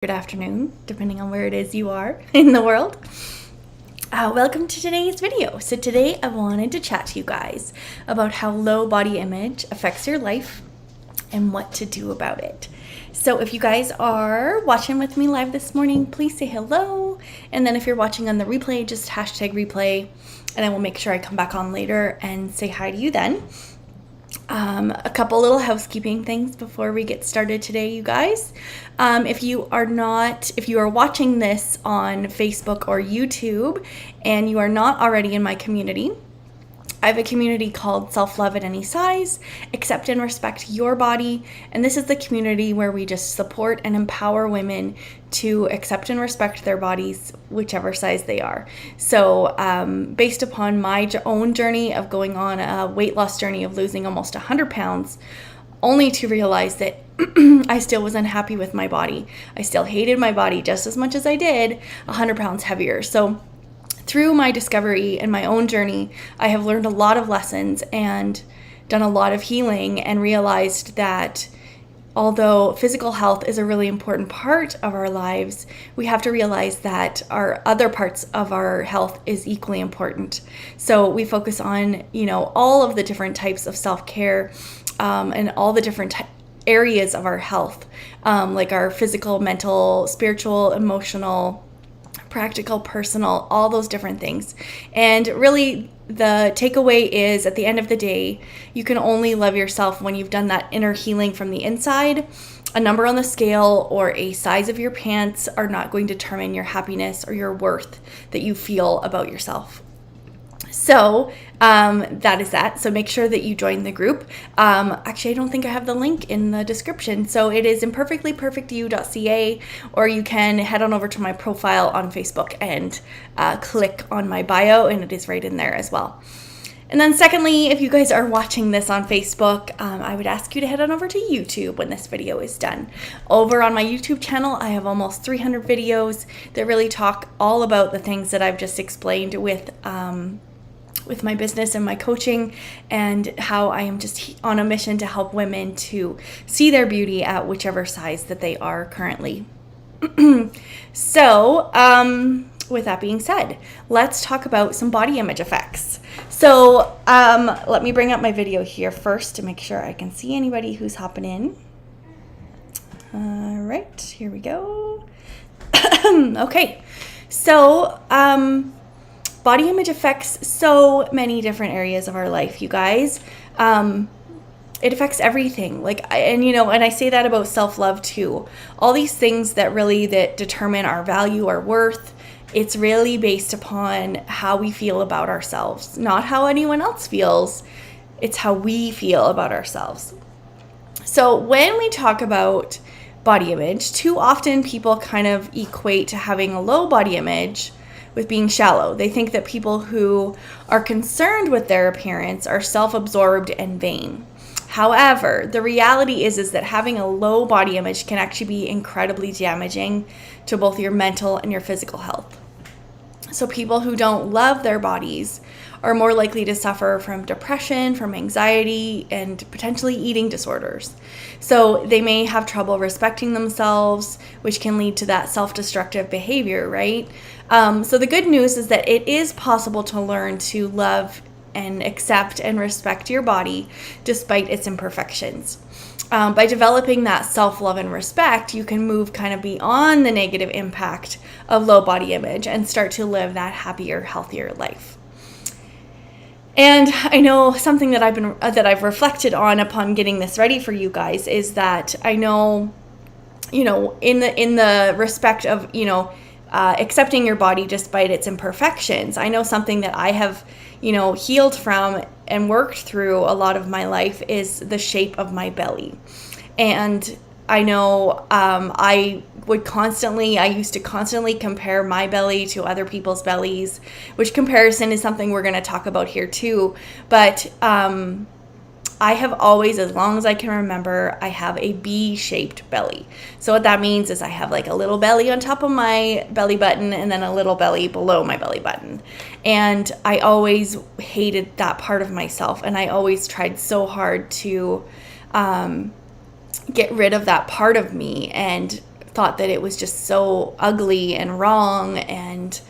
good afternoon, depending on where it is you are in the world. Welcome to today's video. So today I wanted to chat to you guys about how low body image affects your life and what to do about it. So if you guys are watching with me live this morning, please say hello. And then if you're watching on the replay, just hashtag replay, and I will make sure I come back on later and say hi to you then. A couple little housekeeping things before we get started today, you guys. If you are watching this on Facebook or YouTube and you are not already in my community, I have a community called Self-Love at Any Size, Accept and Respect Your Body, and this is the community where we just support and empower women to accept and respect their bodies, whichever size they are. So based upon my own journey of going on a weight loss journey of losing almost 100 pounds, only to realize that I still was unhappy with my body. I still hated my body just as much as I did 100 pounds heavier. So through my discovery and my own journey, I have learned a lot of lessons and done a lot of healing and realized that although physical health is a really important part of our lives, we have to realize that our other parts of our health is equally important. So we focus on, all of the different types of self-care and all the different areas of our health, like our physical, mental, spiritual, emotional, practical, personal, all those different things. And really the takeaway is, at the end of the day, you can only love yourself when you've done that inner healing from the inside. A number on the scale or a size of your pants are not going to determine your happiness or your worth that you feel about yourself. So that is that. So make sure that you join the group. Actually, I don't think I have the link in the description. So it is imperfectlyperfectyou.ca, or you can head on over to my profile on Facebook and click on my bio, and it is right in there as well. And then secondly, if you guys are watching this on Facebook, I would ask you to head on over to YouTube when this video is done. Over on my YouTube channel, I have almost 300 videos that really talk all about the things that I've just explained with my business and my coaching, and how I am just on a mission to help women to see their beauty at whichever size that they are currently. So, with that being said, let's talk about some body image effects. So, let me bring up my video here first to make sure I can see anybody who's hopping in. All right, here we go. Okay, so, body image affects so many different areas of our life, you guys. It affects everything. And I say that about self-love too. All these things that determine our value, our worth, it's really based upon how we feel about ourselves. Not how anyone else feels, it's how we feel about ourselves. So when we talk about body image, too often people kind of equate to having a low body image with being shallow. They think that people who are concerned with their appearance are self-absorbed and vain. However, the reality is that having a low body image can actually be incredibly damaging to both your mental and your physical health. So people who don't love their bodies are more likely to suffer from depression, from anxiety, and potentially eating disorders. So they may have trouble respecting themselves, which can lead to that self-destructive behavior, right? So the good news is that it is possible to learn to love and accept and respect your body despite its imperfections. By developing that self-love and respect, you can move kind of beyond the negative impact of low body image and start to live that happier, healthier life. And I know something that I've reflected on upon getting this ready for you guys is that I know, in the respect of, accepting your body despite its imperfections. I know something that I have, healed from and worked through a lot of my life is the shape of my belly. And I know I used to constantly compare my belly to other people's bellies, which comparison is something we're going to talk about here too. But I have always, as long as I can remember, I have a B-shaped belly. So what that means is I have like a little belly on top of my belly button and then a little belly below my belly button. And I always hated that part of myself, and I always tried so hard to get rid of that part of me and thought that it was just so ugly and wrong, and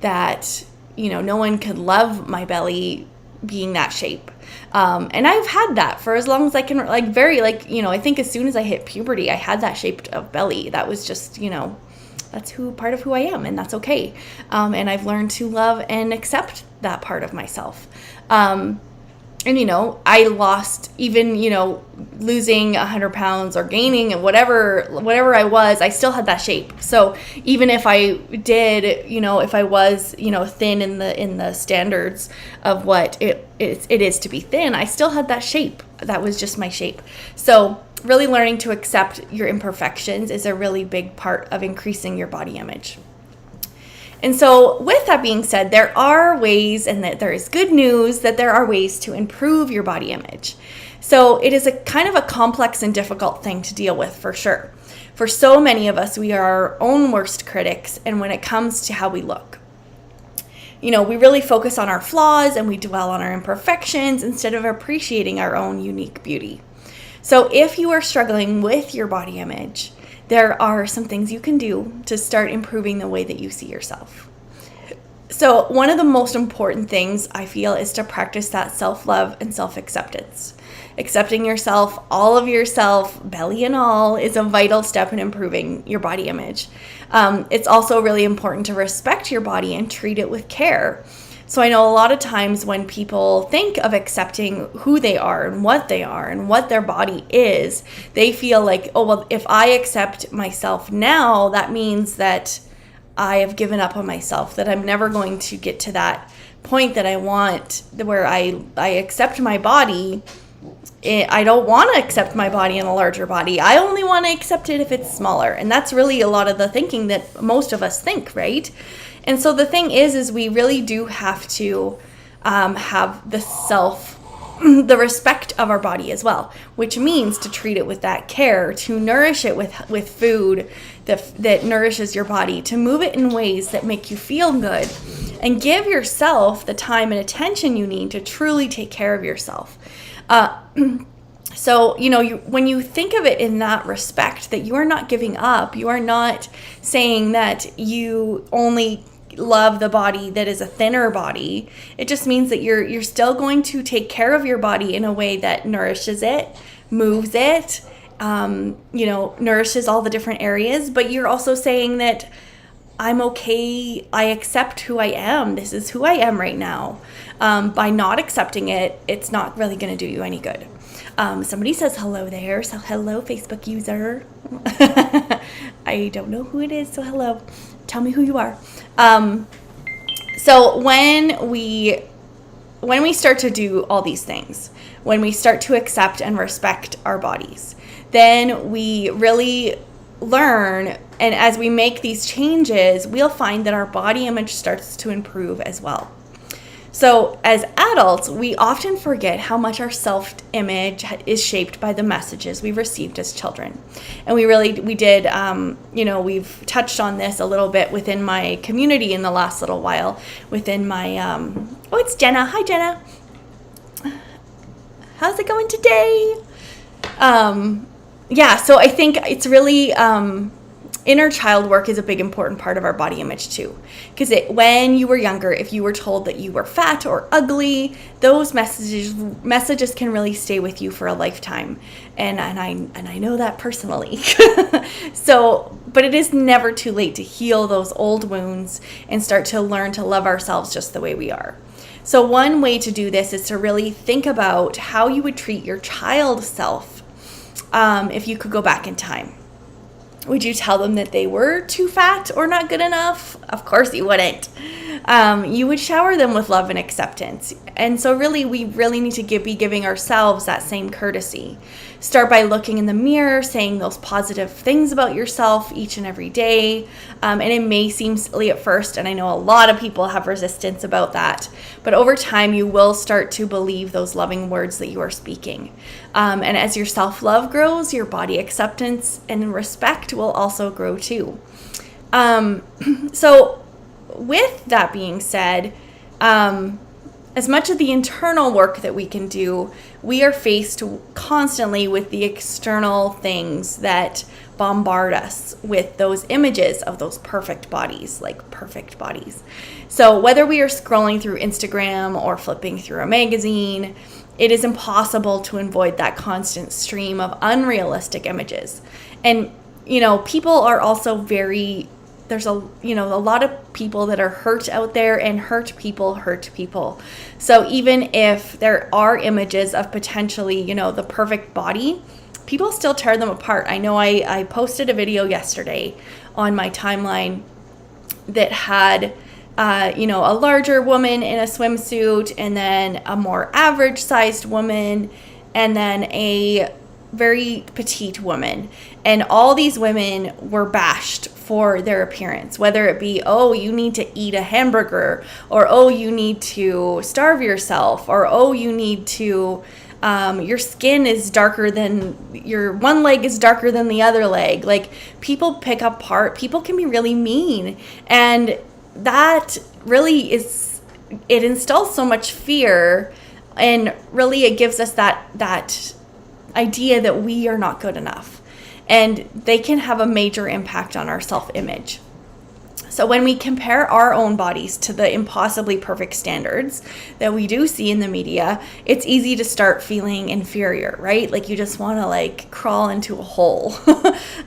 that, no one could love my belly being that shape. And I've had that for as long as I can, I think as soon as I hit puberty, I had that shape of belly. That was just, that's part of who I am, and that's okay. And I've learned to love and accept that part of myself. And, I lost, even, losing 100 pounds or gaining and whatever I was, I still had that shape. So even if I did, if I was, thin in the standards of what it is to be thin, I still had that shape. That was just my shape. So really learning to accept your imperfections is a really big part of increasing your body image. And so with that being said, there are ways, and that there is good news that there are ways to improve your body image. So it is a kind of a complex and difficult thing to deal with, for sure. For so many of us, we are our own worst critics, and when it comes to how we look. We really focus on our flaws and we dwell on our imperfections instead of appreciating our own unique beauty. So if you are struggling with your body image, there are some things you can do to start improving the way that you see yourself. So one of the most important things I feel is to practice that self-love and self-acceptance. Accepting yourself, all of yourself, belly and all, is a vital step in improving your body image. It's also really important to respect your body and treat it with care. So I know a lot of times when people think of accepting who they are and what their body is, they feel like, oh, well, if I accept myself now, that means that I have given up on myself, that I'm never going to get to that point that I want, where I accept my body. I don't want to accept my body in a larger body. I only want to accept it if it's smaller. And that's really a lot of the thinking that most of us think, right? And so the thing is we really do have to have the respect of our body as well, which means to treat it with that care, to nourish it with food that nourishes your body, to move it in ways that make you feel good, and give yourself the time and attention you need to truly take care of yourself. So, when you think of it in that respect, that you are not giving up, you are not saying that you only love the body that is a thinner body. It just means that you're still going to take care of your body in a way that nourishes it, moves it, nourishes all the different areas. But you're also saying that I'm okay, I accept who I am. This is who I am right now. By not accepting it, it's not really going to do you any good. Somebody says hello there. So hello, Facebook user. I don't know who it is, so hello. Tell me who you are. So when we start to do all these things, when we start to accept and respect our bodies, then we really learn, and as we make these changes, we'll find that our body image starts to improve as well. So as adults, we often forget how much our self-image is shaped by the messages we received as children. And we've touched on this a little bit within my community in the last little while, within my, it's Jenna. Hi, Jenna. How's it going today? So I think it's really, inner child work is a big important part of our body image too, because when you were younger, if you were told that you were fat or ugly, those messages can really stay with you for a lifetime, and I know that personally. But it is never too late to heal those old wounds and start to learn to love ourselves just the way we are. So one way to do this is to really think about how you would treat your child self if you could go back in time. Would you tell them that they were too fat or not good enough? Of course you wouldn't. You would shower them with love and acceptance. And so really, we really need to be giving ourselves that same courtesy. Start by looking in the mirror, saying those positive things about yourself each and every day. And it may seem silly at first, and I know a lot of people have resistance about that. But over time, you will start to believe those loving words that you are speaking. And as your self-love grows, your body acceptance and respect will also grow too. So with that being said, as much of the internal work that we can do, we are faced constantly with the external things that bombard us with those images of those perfect bodies, like perfect bodies. So whether we are scrolling through Instagram or flipping through a magazine, it is impossible to avoid that constant stream of unrealistic images. And, people are also there's a lot of people that are hurt out there, and hurt people. So even if there are images of potentially, the perfect body, people still tear them apart. I know I posted a video yesterday on my timeline that had a larger woman in a swimsuit, and then a more average sized woman, and then a very petite woman. And all these women were bashed for their appearance, whether it be, oh, you need to eat a hamburger, or, oh, you need to starve yourself, or, oh, you need to, your skin is darker than, your one leg is darker than the other leg. Like, people people can be really mean. And that really it instills so much fear, and really it gives us that idea that we are not good enough, and they can have a major impact on our self-image. So when we compare our own bodies to the impossibly perfect standards that we do see in the media, it's easy to start feeling inferior, right? Like, you just want to crawl into a hole.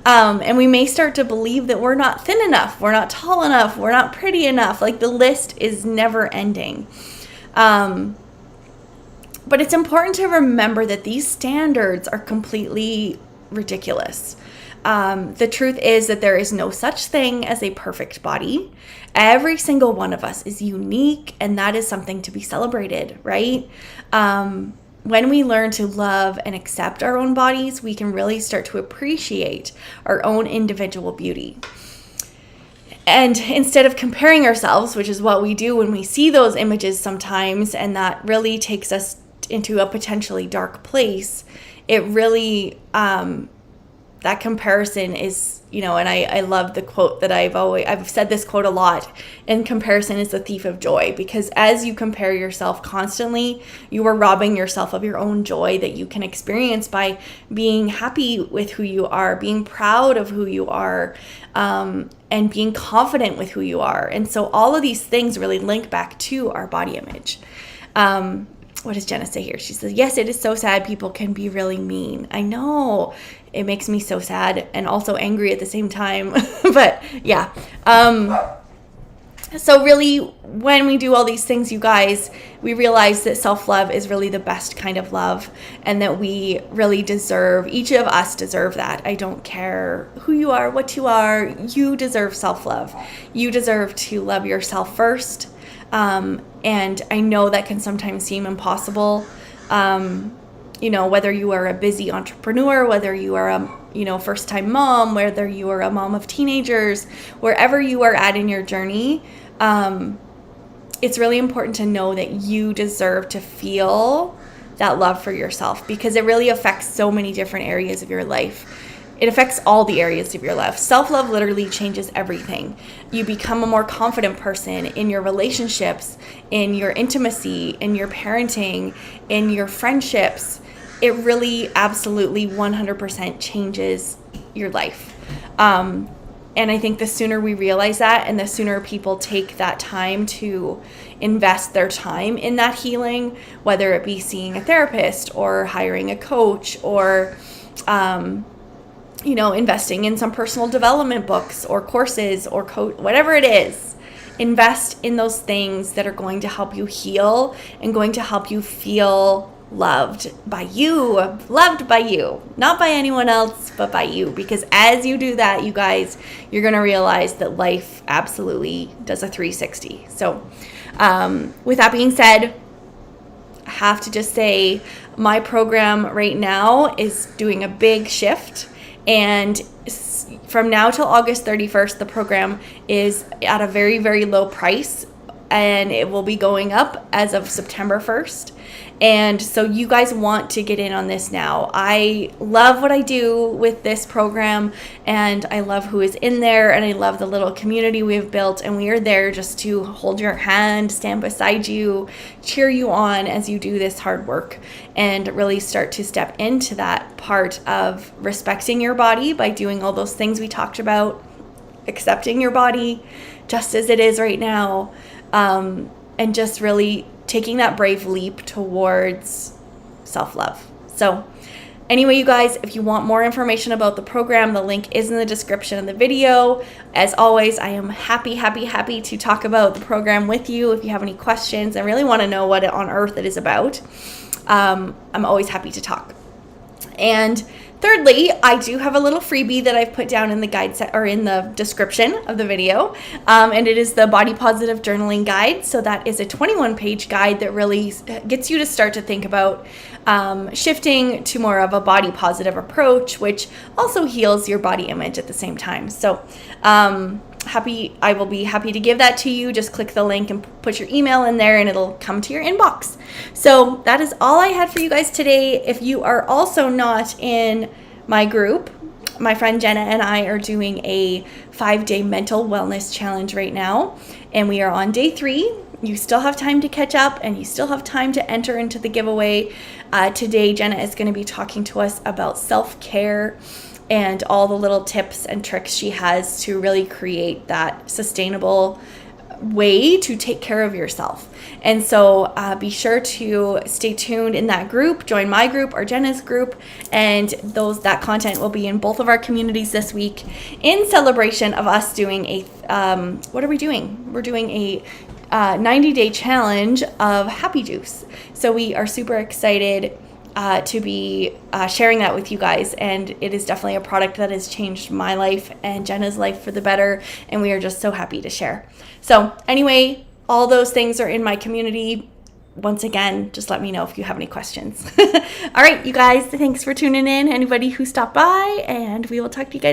And we may start to believe that we're not thin enough, we're not tall enough, we're not pretty enough. Like, the list is never ending. But it's important to remember that these standards are completely ridiculous. The truth is that there is no such thing as a perfect body. Every single one of us is unique, and that is something to be celebrated, right? When we learn to love and accept our own bodies, we can really start to appreciate our own individual beauty. And instead of comparing ourselves, which is what we do when we see those images sometimes, and that really takes us into a potentially dark place, it really, that comparison is, and I love the quote that I've said this quote a lot, and comparison is the thief of joy, because as you compare yourself constantly, you are robbing yourself of your own joy that you can experience by being happy with who you are, being proud of who you are, and being confident with who you are. And so all of these things really link back to our body image. What does Jenna say here? She says, yes, it is so sad people can be really mean. I know. It makes me so sad and also angry at the same time. But yeah. So really, when we do all these things, you guys, we realize that self-love is really the best kind of love, and that we really deserve, each of us deserve that. I don't care who you are, what you are, you deserve self-love. You deserve to love yourself first. And I know that can sometimes seem impossible. Whether you are a busy entrepreneur, whether you are a, first-time mom, whether you are a mom of teenagers, wherever you are at in your journey, it's really important to know that you deserve to feel that love for yourself, because it really affects so many different areas of your life. It affects all the areas of your life. Self-love literally changes everything. You become a more confident person in your relationships, in your intimacy, in your parenting, in your friendships. It really absolutely 100% changes your life. And I think the sooner we realize that, and the sooner people take that time to invest their time in that healing, whether it be seeing a therapist or hiring a coach, or investing in some personal development books or courses or whatever it is, invest in those things that are going to help you heal and going to help you feel loved by you, not by anyone else, but by you. Because as you do that, you guys, you're going to realize that life absolutely does a 360. So with that being said, I have to just say my program right now is doing a big shift. And from now till August 31st, the program is at a very, very low price. and it will be going up as of September 1st. And so you guys want to get in on this now. I love what I do with this program, and I love who is in there, and I love the little community we've built, and we are there just to hold your hand, stand beside you, cheer you on as you do this hard work, and really start to step into that part of respecting your body by doing all those things we talked about, accepting your body just as it is right now, and just really taking that brave leap towards self-love. So anyway, you guys, if you want more information about the program, the link is in the description of the video. As always, I am happy to talk about the program with you. If you have any questions and really want to know what on earth it is about, I'm always happy to talk. And thirdly, I do have a little freebie that I've put down in the guide set or in the description of the video, and it is the Body Positive Journaling Guide. So that is a 21-page guide that really gets you to start to think about shifting to more of a body positive approach, which also heals your body image at the same time. So I will be happy to give that to you. Just click the link and put your email in there and it'll come to your inbox. So that is all I had for you guys today. If you are also not in my group, my friend Jenna and I are doing a 5-day mental wellness challenge right now, and we are on day 3. You still have time to catch up, and you still have time to enter into the giveaway. Today, Jenna is going to be talking to us about self-care and all the little tips and tricks she has to really create that sustainable way to take care of yourself. And so be sure to stay tuned in that group, join my group or Jenna's group, and that content will be in both of our communities this week in celebration of us doing a, what are we doing? We're doing a 90-day challenge of Happy Juice. So we are super excited to be sharing that with you guys, and it is definitely a product that has changed my life and Jenna's life for the better, and we are just so happy to share. So anyway, all those things are in my community. Once again, just let me know if you have any questions. All right, you guys, thanks for tuning in, anybody who stopped by, and we will talk to you guys